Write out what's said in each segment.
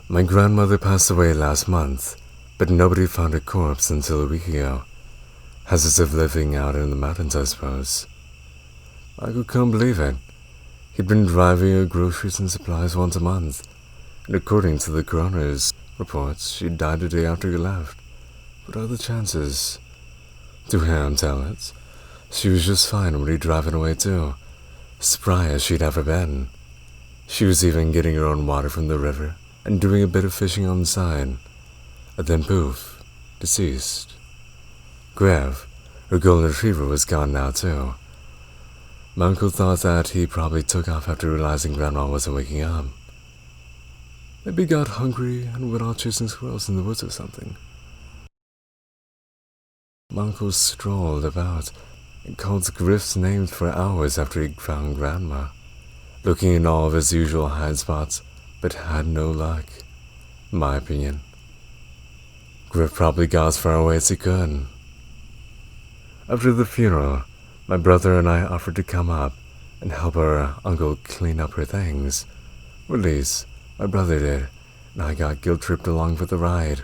My grandmother passed away last month, but nobody found her corpse until a week ago. Hazards of living out in the mountains, I suppose. Michael couldn't believe it. He'd been driving her groceries and supplies once a month, and according to the coroner's reports, she died the day after he left. What are the chances? To him, tell it. She was just fine when he driving away too, spry as she'd ever been. She was even getting her own water from the river and doing a bit of fishing on the side. And then poof, deceased. Grave, her golden retriever, was gone now too. My uncle thought that he probably took off after realizing Grandma wasn't waking up. Maybe he got hungry and went out chasing squirrels in the woods or something. My uncle strolled about and called Griff's names for hours after he found Grandma, looking in all of his usual hide spots, but had no luck, in my opinion. Griff probably got as far away as he could. After the funeral, my brother and I offered to come up and help our uncle clean up her things. Or at least, my brother did, and I got guilt-tripped along for the ride.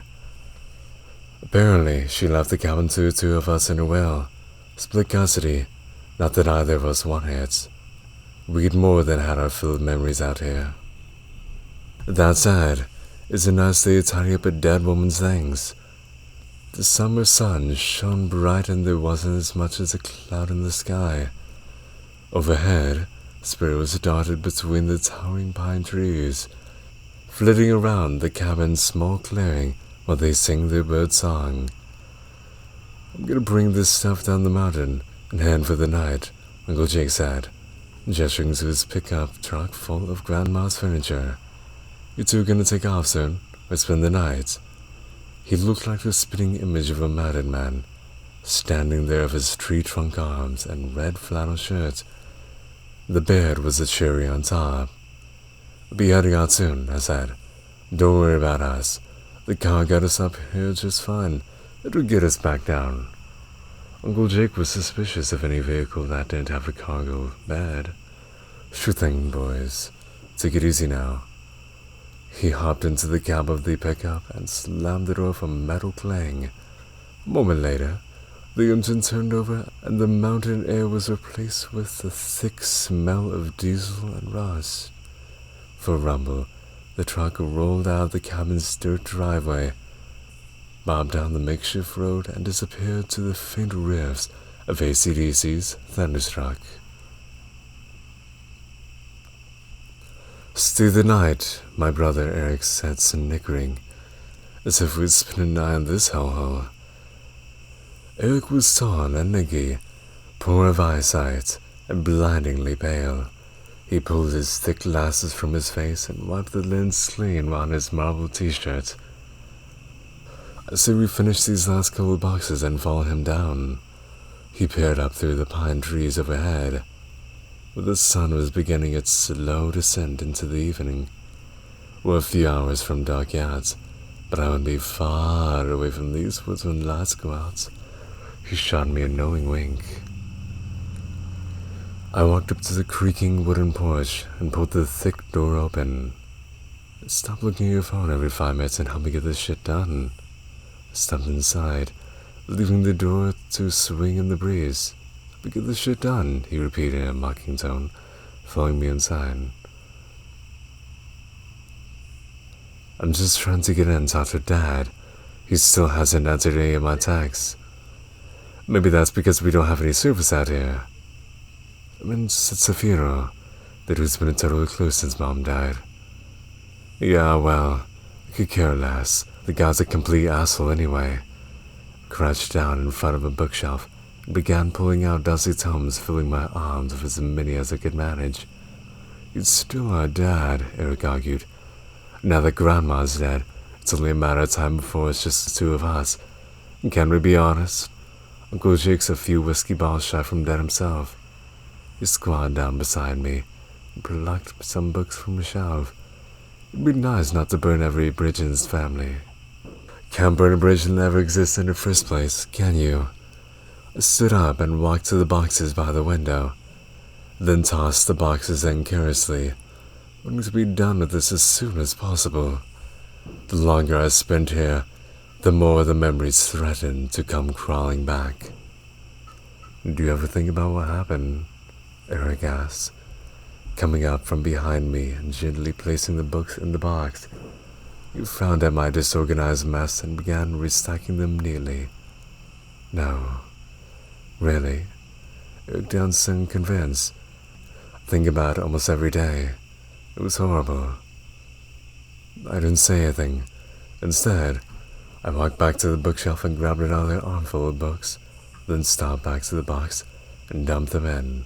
Apparently, she left the cabin to the two of us in her will. Split custody, not that either of us wanted it. We'd more than had our fill of memories out here. That said, it's a nice day to tidy up a dead woman's things. The summer sun shone bright and there wasn't as much as a cloud in the sky. Overhead, sparrows darted between the towering pine trees, flitting around the cabin's small clearing while they sing their bird song. I'm gonna bring this stuff down the mountain and head for the night, Uncle Jake said, gesturing to his pickup truck full of Grandma's furniture. You two gonna take off soon, or spend the night? He looked like the spitting image of a mountain man, standing there with his tree-trunk arms and red flannel shirt. The bed was a cherry on top. We'll be heading out soon, I said. Don't worry about us. The car got us up here just fine. It'll get us back down. Uncle Jake was suspicious of any vehicle that didn't have a cargo bed. Sure thing, boys. Take it easy now. He hopped into the cab of the pickup and slammed the door with a metal clang. A moment later, the engine turned over and the mountain air was replaced with the thick smell of diesel and rust. For a rumble, the truck rolled out of the cabin's dirt driveway, bobbed down the makeshift road, and disappeared to the faint riffs of AC/DC's Thunderstruck. Stay the night, my brother Eric said, snickering, as if we'd spent a night in this hellhole. Eric was tall and leggy, poor of eyesight, and blindingly pale. He pulled his thick glasses from his face and wiped the lens clean on his marble t-shirt. I say we finish these last couple boxes and follow him down. He peered up through the pine trees overhead, where the sun was beginning its slow descent into the evening. We're a few hours from dark yet, but I would be far away from these woods when lights go out. He shot me a knowing wink. I walked up to the creaking wooden porch and pulled the thick door open. Stop looking at your phone every 5 minutes and help me get this shit done. I stepped inside, leaving the door to swing in the breeze. "We get this shit done," he repeated in a mocking tone, following me inside. "I'm just trying to get in and talk to Dad. He still hasn't answered any of my texts. Maybe that's because we don't have any service out here. I mean, it's a funeral. The dude's been totally close since Mom died." "Yeah, well, I could care less. The guy's a complete asshole anyway." I crouched down in front of a bookshelf and began pulling out dusty tomes, filling my arms with as many as I could manage. "You'd still our Dad," Eric argued. "Now that Grandma's dead, it's only a matter of time before it's just the two of us. And can we be honest? Uncle Jake's a few whiskey balls shy from dead himself." He squatted down beside me and plucked some books from a shelf. "It'd be nice not to burn every bridge in his family." "Can't burn a bridge that never existed in the first place, can you?" I stood up and walked to the boxes by the window, then tossed the boxes in carelessly, wanting to be done with this as soon as possible. The longer I spent here, the more the memories threatened to come crawling back. Do you ever think about what happened? Eric asked, coming up from behind me and gently placing the books in the box. You frowned at my disorganized mess and began restacking them neatly. No, really? Eric didn't seem convinced. I think about it almost every day. It was horrible. I didn't say anything. Instead, I walked back to the bookshelf and grabbed another armful of books, then stopped back to the box and dumped them in.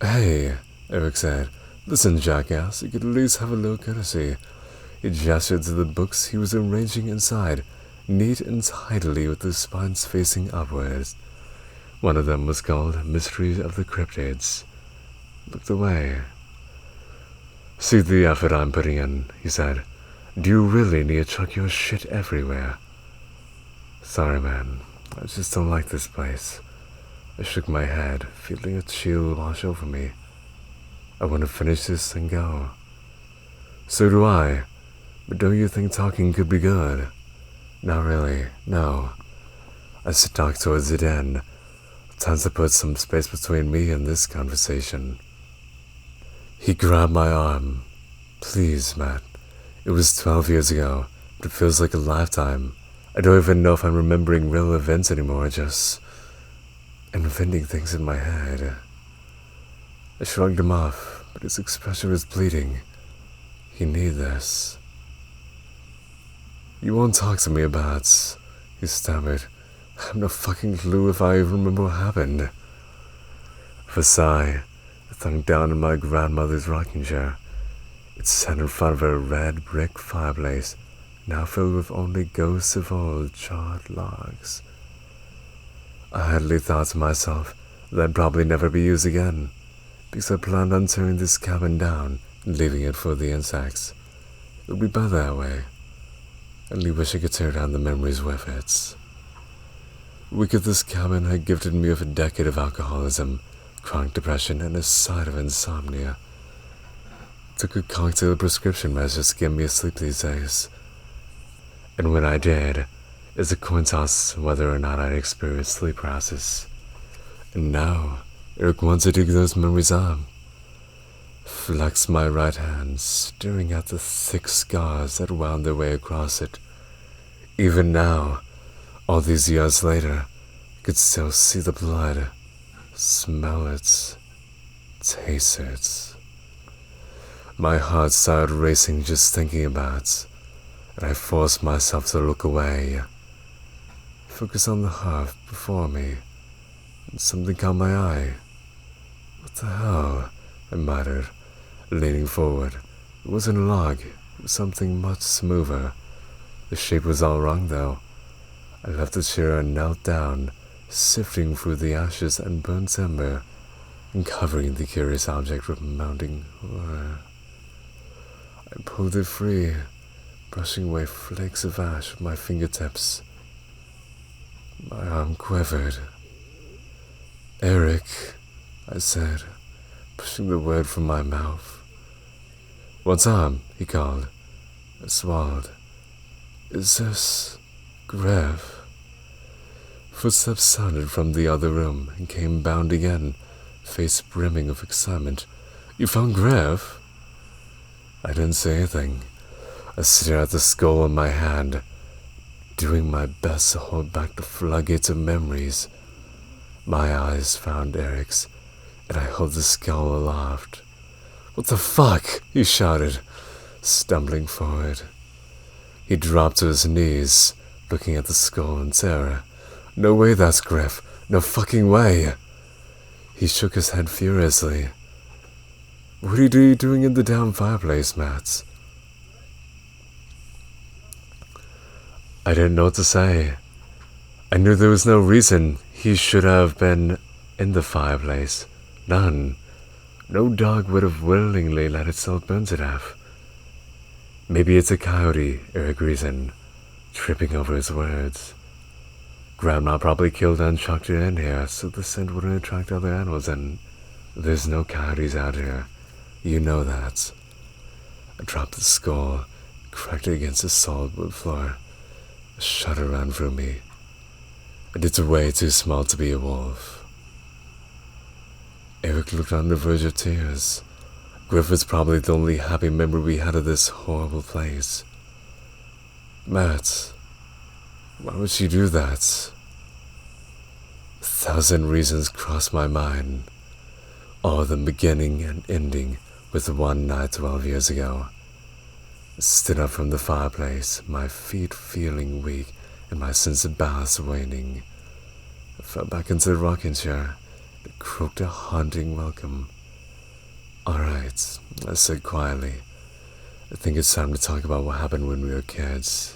Hey, Eric said. Listen, jackass, you could at least have a little courtesy. He gestured to the books he was arranging inside, neat and tidily with the spines facing upwards. One of them was called Mysteries of the Cryptids. Looked away. See the effort I'm putting in, he said. Do you really need to chuck your shit everywhere? Sorry, man. I just don't like this place. I shook my head, feeling a chill wash over me. I want to finish this and go. So do I. But don't you think talking could be good? Not really, no. I stalked towards the den, time to put some space between me and this conversation. He grabbed my arm. Please, Matt. It was 12 years ago, but it feels like a lifetime. I don't even know if I'm remembering real events anymore, just inventing things in my head. I shrugged him off, but his expression was pleading. He needed this. You won't talk to me about, he stammered. I have no fucking clue if I even remember what happened. With a sigh, I thunked down in my grandmother's rocking chair. It sat in front of a red brick fireplace, now filled with only ghosts of old charred logs. I hardly thought to myself that I'd probably never be used again, because I planned on tearing this cabin down and leaving it for the insects. It would be better that way. I only wish I could tear down the memories with it. The week of this cabin had gifted me with a decade of alcoholism, chronic depression, and a side of insomnia. I took a cocktail of prescription measures to get me asleep these days. And when I did, it's a coin toss whether or not I'd experience sleep paralysis. And now, Eric wants to dig those memories up. Flexed my right hand, staring at the thick scars that wound their way across it. Even now, all these years later, I could still see the blood, smell it, taste it. My heart started racing just thinking about it, and I forced myself to look away. Focus on the hearth before me, and something caught my eye. What the hell? I muttered, leaning forward. It wasn't a log, it was something much smoother. The shape was all wrong, though. I left the chair and knelt down, sifting through the ashes and burnt timber, and covering the curious object with mounting horror. I pulled it free, brushing away flakes of ash with my fingertips. My arm quivered. Eric, I said, pushing the word from my mouth. What's up? He called. I swallowed. Is this Griff? Footsteps sounded from the other room and came bounding in, face brimming of excitement. You found Griff? I didn't say anything. I stared at the skull in my hand, doing my best to hold back the floodgates of memories. My eyes found Eric's, and I held the skull aloft. What the fuck? He shouted, stumbling forward. He dropped to his knees, looking at the skull in terror. No way that's Griff. No fucking way. He shook his head furiously. What are you doing in the damn fireplace, Matt? I didn't know what to say. I knew there was no reason he should have been in the fireplace. None. No dog would have willingly let itself burn to death. Maybe it's a coyote, Eric reasoned, tripping over his words. Grandma probably killed and chucked it in here so the scent wouldn't attract other animals, and there's no coyotes out here. You know that. I dropped the skull, cracked against the solid wood floor. A shudder ran through me. It's way too small to be a wolf. Eric looked on the verge of tears. Griff was probably the only happy memory we had of this horrible place. Matt, why would she do that? 1,000 reasons crossed my mind, all of them beginning and ending with one night 12 years ago. I stood up from the fireplace, my feet feeling weak and my sense of balance waning. I fell back into the rocking chair and croaked a haunting welcome. "Alright," I said quietly. "I think it's time to talk about what happened when we were kids."